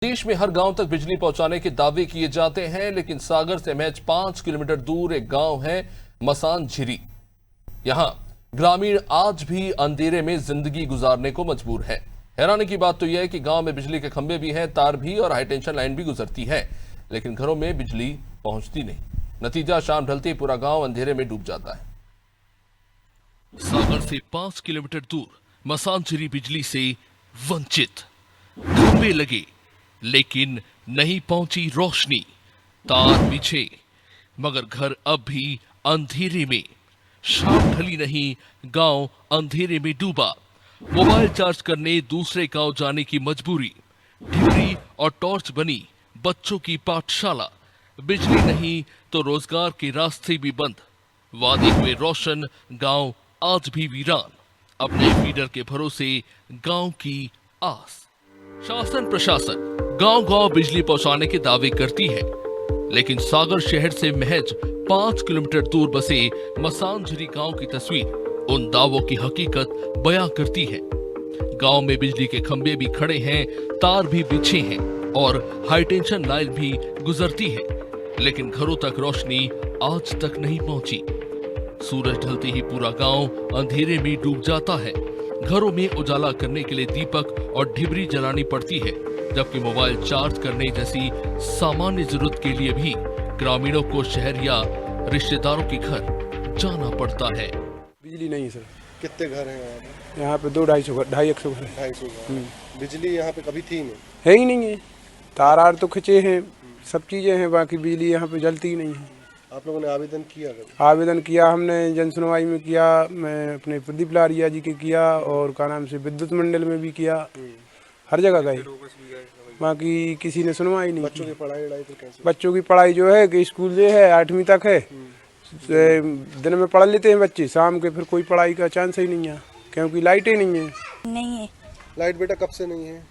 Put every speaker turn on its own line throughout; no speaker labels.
देश में हर गांव तक बिजली पहुंचाने के दावे किए जाते हैं, लेकिन सागर से महज 5 किलोमीटर दूर एक गांव है मसान झिरी। यहां ग्रामीण आज भी अंधेरे में जिंदगी गुजारने को मजबूर है। हैरानी की बात तो यह है कि गांव में बिजली के खंभे भी हैं, तार भी और हाई टेंशन लाइन भी गुजरती है, लेकिन घरों में बिजली पहुंचती नहीं। नतीजा शाम ढलते पूरा गांव अंधेरे में डूब जाता है। सागर से 5 किलोमीटर दूर मसान झिरी बिजली से वंचित। खंभे लगे लेकिन नहीं पहुंची रोशनी, तार बिछे मगर घर अब भी अंधेरे में। शाम ढली नहीं, गांव अंधेरे में डूबा। मोबाइल चार्ज करने दूसरे गांव जाने की मजबूरी। ढिबरी और टॉर्च बनी बच्चों की पाठशाला। बिजली नहीं तो रोजगार के रास्ते भी बंद। वादे हुए रोशन, गांव आज भी वीरान। अपने फीडर के भरोसे गांव की आस। शासन प्रशासन गांव गांव बिजली पहुंचाने के दावे करती है, लेकिन सागर शहर से महज 5 किलोमीटर दूर बसे मसान झिरी गांव की तस्वीर उन दावों की हकीकत बयां करती है। गांव में बिजली के खंभे भी खड़े हैं, तार भी बिछे हैं और हाई टेंशन लाइन भी गुजरती है, लेकिन घरों तक रोशनी आज तक नहीं पहुंची। सूरज ढलते ही पूरा गांव अंधेरे में डूब जाता है। घरों में उजाला करने के लिए दीपक और ढिबरी जलानी पड़ती है, जबकि मोबाइल चार्ज करने जैसी सामान्य जरूरत के लिए भी ग्रामीणों को शहर या रिश्तेदारों के घर जाना पड़ता है।
बिजली नहीं सर।
कितने घर हैं
यहाँ पे? 200-250 घर, 250 घर है।
250 घर। बिजली यहाँ पे कभी थी नहीं?
है ही नहीं है। तार आर तो खिंचे हैं, सब चीजें हैं, बाकी बिजली यहाँ पे जलती ही नहीं है।
आप लोगों ने आवेदन किया कभी?
आवेदन किया हमने, जन सुनवाई में किया, मैं अपने प्रदीप लारिया जी के किया और का नाम से विद्युत मंडल में भी किया, हर जगह गए, बाकी किसी ने सुनवाई नहीं।
बच्चों की पढ़ाई तो कैसे?
बच्चों की पढ़ाई जो है कि स्कूल जो है 8वीं तक है, दिन में पढ़ लेते हैं बच्चे, शाम के फिर कोई पढ़ाई का चांस ही नहीं है, क्योंकि लाइटें नहीं है।
नहीं है
लाइट बेटा कब से नहीं है?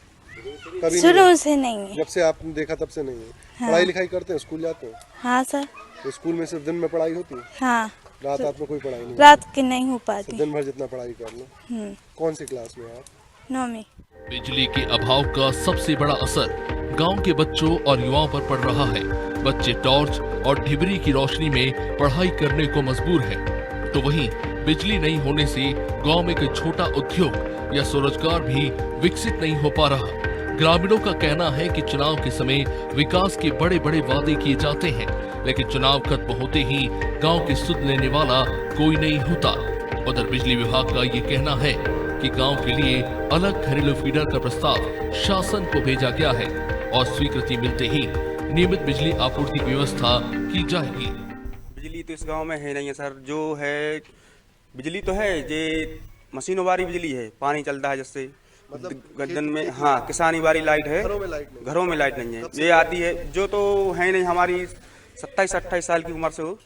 कभी
शुरू से नहीं है।
जब से आपने देखा तब से नहीं है।
हाँ।
पढ़ाई लिखाई करते हैं, स्कूल जाते हैं?
हाँ सर।
तो स्कूल में सिर्फ दिन में पढ़ाई होती है?
हाँ।
रात में कोई पढ़ाई नहीं?
रात की नहीं हो पाती।
दिन भर जितना पढ़ाई कर लो। कौन सी क्लास में आप?
9वीं।
बिजली के अभाव का सबसे बड़ा असर गांव के बच्चों और युवाओं पर पड़ रहा है। बच्चे टॉर्च और ढिबरी की रोशनी में पढ़ाई करने को मजबूर है, तो वहीं बिजली नहीं होने से गांव में कोई छोटा उद्योग या स्वरोजगार भी विकसित नहीं हो पा रहा। ग्रामीणों का कहना है कि चुनाव के समय विकास के बड़े बड़े वादे किए जाते हैं, लेकिन चुनाव खत्म होते ही गांव की सुध लेने वाला कोई नहीं होता। उधर बिजली विभाग का ये कहना है कि गांव के लिए अलग घरेलू फीडर का प्रस्ताव शासन को भेजा गया है और स्वीकृति मिलते ही नियमित बिजली आपूर्ति व्यवस्था की जाएगी।
बिजली तो इस गांव में है नहीं है सर। जो है बिजली तो है, जे मशीनों वाली बिजली है, पानी चलता है जिससे
मतलब
गद्दन में। हाँ, किसानी वाली लाइट है,
घरों में लाइट नहीं?
घरों में लाइट नहीं है। ये आती है जो तो है नहीं, हमारी 27-28 साल की उम्र से हो